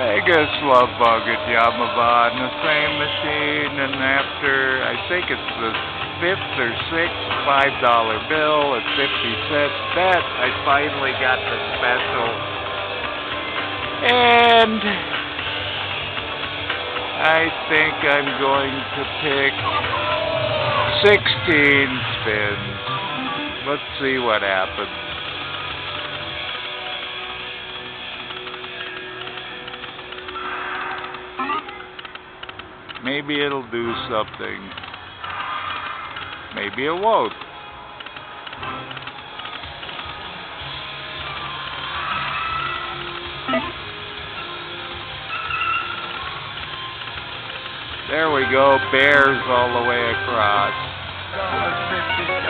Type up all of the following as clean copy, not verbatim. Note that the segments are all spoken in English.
VegasLoveBug at YAAMAVA on the same machine, and after, I think it's the 5th or 6th $5 bill at 50 cents bet, I finally got the special. And I think I'm going to pick 16 spins. Let's see what happens. Maybe it'll do something. Maybe it won't. There we go, bears all the way across. $1.50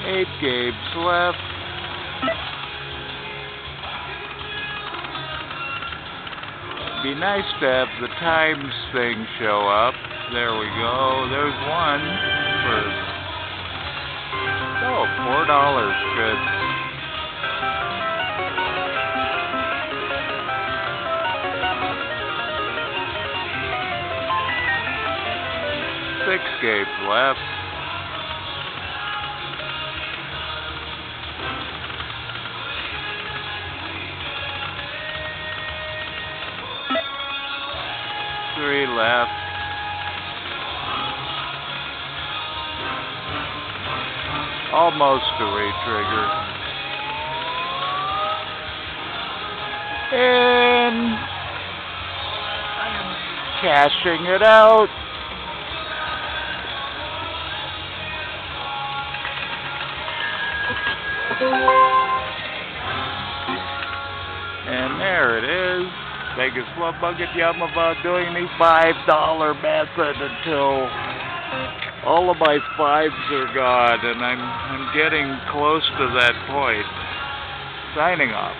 8 games left. Be nice to have the times thing show up. There we go. There's one for $4. Good. Six games left. Three left. Almost a re-trigger. And I'm cashing it out. And there it is. VegasLoveBug at YAAMAVA doing the $5 method until all of my fives are gone, and I'm getting close to that point. Signing off.